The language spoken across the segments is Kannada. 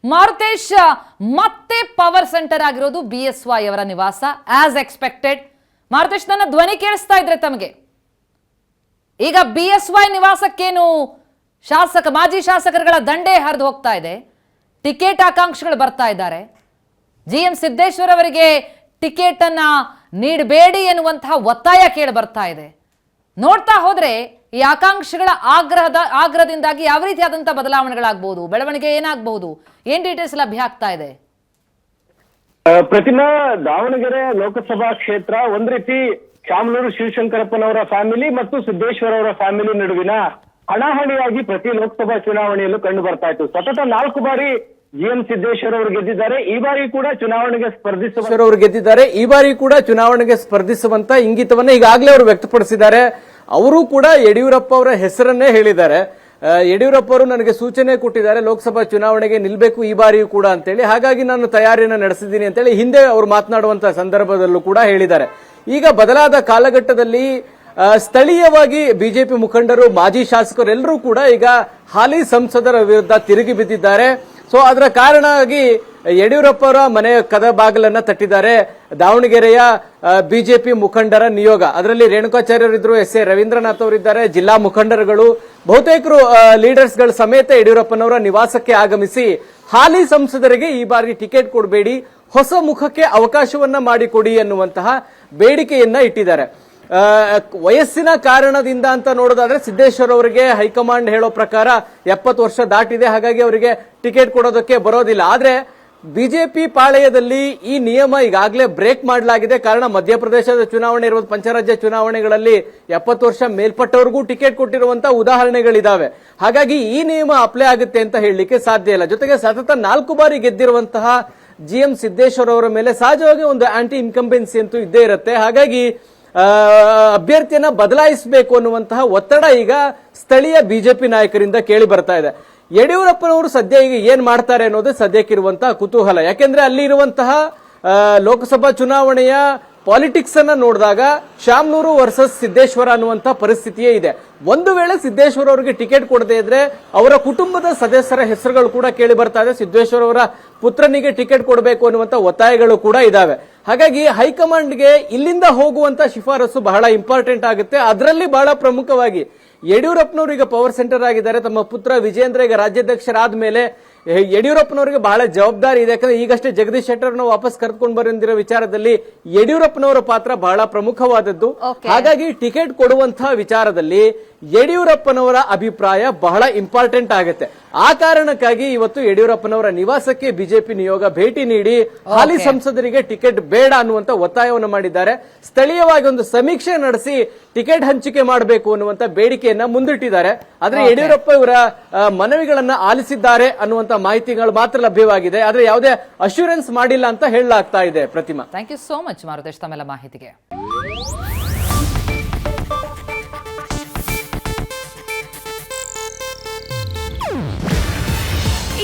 ಮಾರುತೇಶ್ ಮತ್ತೆ ಪವರ್ ಸೆಂಟರ್ ಆಗಿರೋದು BSY ಅವರ ನಿವಾಸ ಆಸ್ ಎಕ್ಸ್ಪೆಕ್ಟೆಡ್. ಮಾರುತೇಶ್, ನನ್ನ ಧ್ವನಿ ಕೇಳಿಸ್ತಾ ಇದ್ರೆ ತಮಗೆ? ಈಗ BSY ನಿವಾಸಕ್ಕೇನು ಮಾಜಿ ಶಾಸಕರುಗಳ ದಂಡೆ ಹರಿದು ಹೋಗ್ತಾ ಇದೆ. ಟಿಕೆಟ್ ಆಕಾಂಕ್ಷಿಗಳು ಬರ್ತಾ ಇದ್ದಾರೆ. GM ಸಿದ್ದೇಶ್ವರ್ ಅವರಿಗೆ ಟಿಕೆಟ್ ಅನ್ನ ನೀಡಬೇಡಿ ಎನ್ನುವಂತಹ ಒತ್ತಾಯ ಕೇಳಿ ಬರ್ತಾ ಇದೆ. ನೋಡ್ತಾ ಹೋದ್ರೆ ಈ ಆಕಾಂಕ್ಷಿಗಳ ಆಗ್ರಹದಿಂದಾಗಿ ಯಾವ ರೀತಿಯಾದಂತಹ ಬದಲಾವಣೆಗಳಾಗಬಹುದು, ಬೆಳವಣಿಗೆ ಏನಾಗಬಹುದು, ಏನ್ ಡೀಟೇಲ್ಸ್ ಲಭ್ಯ ಆಗ್ತಾ ಇದೆ? ಪ್ರತಿಮಾ, ದಾವಣಗೆರೆ ಲೋಕಸಭಾ ಕ್ಷೇತ್ರ ಒಂದ್ ರೀತಿ ಶಾಮನೂರು ಶಿವಶಂಕರಪ್ಪನವರ ಫ್ಯಾಮಿಲಿ ಮತ್ತು ಸಿದ್ದೇಶ್ವರ ಅವರ ಫ್ಯಾಮಿಲಿ ನಡುವಿನ ಹಣಾಹಣಿಯಾಗಿ ಪ್ರತಿ ಲೋಕಸಭಾ ಚುನಾವಣೆಯಲ್ಲೂ ಕಂಡು ಬರ್ತಾ ಇತ್ತು. ಸತತ 4 ಬಾರಿ GM ಸಿದ್ದೇಶ್ವರ ಅವರು ಗೆದ್ದಿದ್ದಾರೆ. ಈ ಬಾರಿ ಕೂಡ ಚುನಾವಣೆಗೆ ಸ್ಪರ್ಧಿಸುವಂತ ಇಂಗಿತವನ್ನ ಈಗಾಗಲೇ ಅವರು ವ್ಯಕ್ತಪಡಿಸಿದ್ದಾರೆ. ಅವರು ಕೂಡ ಯಡಿಯೂರಪ್ಪ ಅವರ ಹೆಸರನ್ನೇ ಹೇಳಿದ್ದಾರೆ. ಯಡಿಯೂರಪ್ಪ ಅವರು ನನಗೆ ಸೂಚನೆ ಕೊಟ್ಟಿದ್ದಾರೆ ಲೋಕಸಭಾ ಚುನಾವಣೆಗೆ ನಿಲ್ಬೇಕು ಈ ಬಾರಿಯೂ ಕೂಡ ಅಂತೇಳಿ. ಹಾಗಾಗಿ ನಾನು ತಯಾರಿಯನ್ನು ನಡೆಸಿದ್ದೀನಿ ಅಂತೇಳಿ ಹಿಂದೆ ಅವರು ಮಾತನಾಡುವಂತಹ ಸಂದರ್ಭದಲ್ಲೂ ಕೂಡ ಹೇಳಿದ್ದಾರೆ. ಈಗ ಬದಲಾದ ಕಾಲಘಟ್ಟದಲ್ಲಿ ಸ್ಥಳೀಯವಾಗಿ ಬಿಜೆಪಿ ಮುಖಂಡರು, ಮಾಜಿ ಶಾಸಕರು ಎಲ್ಲರೂ ಕೂಡ ಈಗ ಹಾಲಿ ಸಂಸದರ ವಿರುದ್ಧ ತಿರುಗಿ ಬಿದ್ದಿದ್ದಾರೆ. ಸೊ ಅದರ ಕಾರಣವಾಗಿ ಯಡಿಯೂರಪ್ಪ ಅವರ ಮನೆಯ ಕದ ಬಾಗಿಲನ್ನ ತಟ್ಟಿದ್ದಾರೆ ದಾವಣಗೆರೆಯ ಬಿಜೆಪಿ ಮುಖಂಡರ ನಿಯೋಗ. ಅದರಲ್ಲಿ ರೇಣುಕಾಚಾರ್ಯರಿದ್ರು, SA ರವೀಂದ್ರನಾಥ್ ಅವರಿದ್ದಾರೆ, ಜಿಲ್ಲಾ ಮುಖಂಡರುಗಳು, ಬಹುತೇಕರು ಲೀಡರ್ಸ್ಗಳ ಸಮೇತ ಯಡಿಯೂರಪ್ಪನವರ ನಿವಾಸಕ್ಕೆ ಆಗಮಿಸಿ ಹಾಲಿ ಸಂಸದರಿಗೆ ಈ ಬಾರಿ ಟಿಕೆಟ್ ಕೊಡಬೇಡಿ, ಹೊಸ ಮುಖಕ್ಕೆ ಅವಕಾಶವನ್ನ ಮಾಡಿಕೊಡಿ ಎನ್ನುವಂತಹ ಬೇಡಿಕೆಯನ್ನ ಇಟ್ಟಿದ್ದಾರೆ. ವಯಸ್ಸಿನ ಕಾರಣದಿಂದ ಅಂತ ನೋಡೋದಾದ್ರೆ ಸಿದ್ದೇಶ್ವರ್ ಅವರಿಗೆ ಹೈಕಮಾಂಡ್ ಹೇಳೋ ಪ್ರಕಾರ 70 ವರ್ಷ ದಾಟಿದೆ, ಹಾಗಾಗಿ ಅವರಿಗೆ ಟಿಕೆಟ್ ಕೊಡೋದಕ್ಕೆ ಬರೋದಿಲ್ಲ. ಆದ್ರೆ ಬಿಜೆಪಿ ಪಾಳೆಯದಲ್ಲಿ ಈ ನಿಯಮ ಈಗಾಗಲೇ ಬ್ರೇಕ್ ಮಾಡಲಾಗಿದೆ. ಕಾರಣ ಮಧ್ಯಪ್ರದೇಶದ ಚುನಾವಣೆ ಇರುವುದು, ಪಂಚರಾಜ್ಯ ಚುನಾವಣೆಗಳಲ್ಲಿ 70 ವರ್ಷ ಮೇಲ್ಪಟ್ಟವರಿಗೂ ಟಿಕೆಟ್ ಕೊಟ್ಟಿರುವಂತಹ ಉದಾಹರಣೆಗಳಿದಾವೆ. ಹಾಗಾಗಿ ಈ ನಿಯಮ ಅಪ್ಲೈ ಆಗುತ್ತೆ ಅಂತ ಹೇಳಲಿಕ್ಕೆ ಸಾಧ್ಯ ಇಲ್ಲ. ಜೊತೆಗೆ ಸತತ 4 ಬಾರಿ ಗೆದ್ದಿರುವಂತಹ GM ಸಿದ್ದೇಶ್ವರ್ ಅವರ ಮೇಲೆ ಸಹಜವಾಗಿ ಒಂದು ಆಂಟಿ ಇನ್ಕಂಬೆನ್ಸಿ ಅಂತೂ ಇದ್ದೇ ಇರುತ್ತೆ. ಹಾಗಾಗಿ ಅಭ್ಯರ್ಥಿಯನ್ನ ಬದಲಾಯಿಸಬೇಕು ಅನ್ನುವಂತಹ ಒತ್ತಡ ಈಗ ಸ್ಥಳೀಯ ಬಿಜೆಪಿ ನಾಯಕರಿಂದ ಕೇಳಿ ಬರ್ತಾ ಇದೆ. ಯಡಿಯೂರಪ್ಪನವರು ಸದ್ಯ ಈಗ ಏನ್ ಮಾಡ್ತಾರೆ ಅನ್ನೋದು ಸದ್ಯಕ್ಕಿರುವಂತಹ ಕುತೂಹಲ. ಯಾಕೆಂದ್ರೆ ಅಲ್ಲಿ ಇರುವಂತಹ ಲೋಕಸಭಾ ಚುನಾವಣೆಯ ಪಾಲಿಟಿಕ್ಸ್ ಅನ್ನ ನೋಡಿದಾಗ ಶಾಮನೂರು ವರ್ಸಸ್ ಸಿದ್ದೇಶ್ವರ ಅನ್ನುವಂತ ಪರಿಸ್ಥಿತಿಯೇ ಇದೆ. ಒಂದು ವೇಳೆ ಸಿದ್ದೇಶ್ವರ ಅವರಿಗೆ ಟಿಕೆಟ್ ಕೊಡದೇ ಇದ್ರೆ ಅವರ ಕುಟುಂಬದ ಸದಸ್ಯರ ಹೆಸರುಗಳು ಕೂಡ ಕೇಳಿ ಬರ್ತಾ ಇದೆ. ಸಿದ್ದೇಶ್ವರ ಅವರ ಪುತ್ರನಿಗೆ ಟಿಕೆಟ್ ಕೊಡಬೇಕು ಅನ್ನುವಂತ ಒತ್ತಾಯಗಳು ಕೂಡ ಇದಾವೆ. ಹಾಗಾಗಿ ಹೈಕಮಾಂಡ್ಗೆ ಇಲ್ಲಿಂದ ಹೋಗುವಂತ ಶಿಫಾರಸು ಬಹಳ ಇಂಪಾರ್ಟೆಂಟ್ ಆಗುತ್ತೆ. ಅದರಲ್ಲಿ ಬಹಳ ಪ್ರಮುಖವಾಗಿ ಯಡಿಯೂರಪ್ಪನವರು ಈಗ ಪವರ್ ಸೆಂಟರ್ ಆಗಿದ್ದಾರೆ. ತಮ್ಮ ಪುತ್ರ ವಿಜೇಂದ್ರ ಈಗ ರಾಜ್ಯಾಧ್ಯಕ್ಷರಾದ ಮೇಲೆ ಯಡಿಯೂರಪ್ಪನವರಿಗೆ ಬಹಳ ಜವಾಬ್ದಾರಿ ಇದೆ. ಯಾಕಂದ್ರೆ ಈಗಷ್ಟೇ ಜಗದೀಶ್ ಶೆಟ್ಟರ್ನ ವಾಪಸ್ ಕರೆದುಕೊಂಡು ಬಂದಿರೋ ವಿಚಾರದಲ್ಲಿ ಯಡಿಯೂರಪ್ಪನವರ ಪಾತ್ರ ಬಹಳ ಪ್ರಮುಖವಾದದ್ದು. ಹಾಗಾಗಿ ಟಿಕೆಟ್ ಕೊಡುವಂತಹ ವಿಚಾರದಲ್ಲಿ ಯಡಿಯೂರಪ್ಪನವರ ಅಭಿಪ್ರಾಯ ಬಹಳ ಇಂಪಾರ್ಟೆಂಟ್ ಆಗುತ್ತೆ. ಆ ಕಾರಣಕ್ಕಾಗಿ ಇವತ್ತು ಯಡಿಯೂರಪ್ಪನವರ ನಿವಾಸಕ್ಕೆ ಬಿಜೆಪಿ ನಿಯೋಗ ಭೇಟಿ ನೀಡಿ ಹಾಲಿ ಸಂಸದರಿಗೆ ಟಿಕೆಟ್ ಬೇಡ ಅನ್ನುವಂತ ಒತ್ತಾಯವನ್ನು ಮಾಡಿದ್ದಾರೆ. ಸ್ಥಳೀಯವಾಗಿ ಒಂದು ಸಮೀಕ್ಷೆ ನಡೆಸಿ ಟಿಕೆಟ್ ಹಂಚಿಕೆ ಮಾಡಬೇಕು ಅನ್ನುವಂತ ಬೇಡಿಕೆಯನ್ನ ಮುಂದಿಟ್ಟಿದ್ದಾರೆ. ಆದ್ರೆ ಯಡಿಯೂರಪ್ಪ ಇವರ ಮನವಿಗಳನ್ನ ಆಲಿಸಿದ್ದಾರೆ ಅನ್ನುವಂತ ಮಾಹಿತಿಗಳು ಮಾತ್ರ ಲಭ್ಯವಾಗಿದೆ. ಆದ್ರೆ ಯಾವುದೇ ಅಶ್ಯೂರೆನ್ಸ್ ಮಾಡಿಲ್ಲ ಅಂತ ಹೇಳಲಾಗ್ತಾ ಇದೆ. Pratima, thank you so much Marutesh ತಮ್ಮೆಲ್ಲ ಮಾಹಿತಿಗೆ.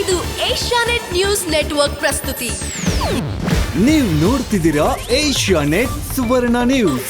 ಇದು ಏಷ್ಯಾನೆಟ್ ನ್ಯೂಸ್ ನೆಟ್ವರ್ಕ್ ಪ್ರಸ್ತುತಿ. ನೀವು ನೋಡ್ತಿದ್ದೀರಾ ಏಷ್ಯಾನೆಟ್ ಸುವರ್ಣ ನ್ಯೂಸ್.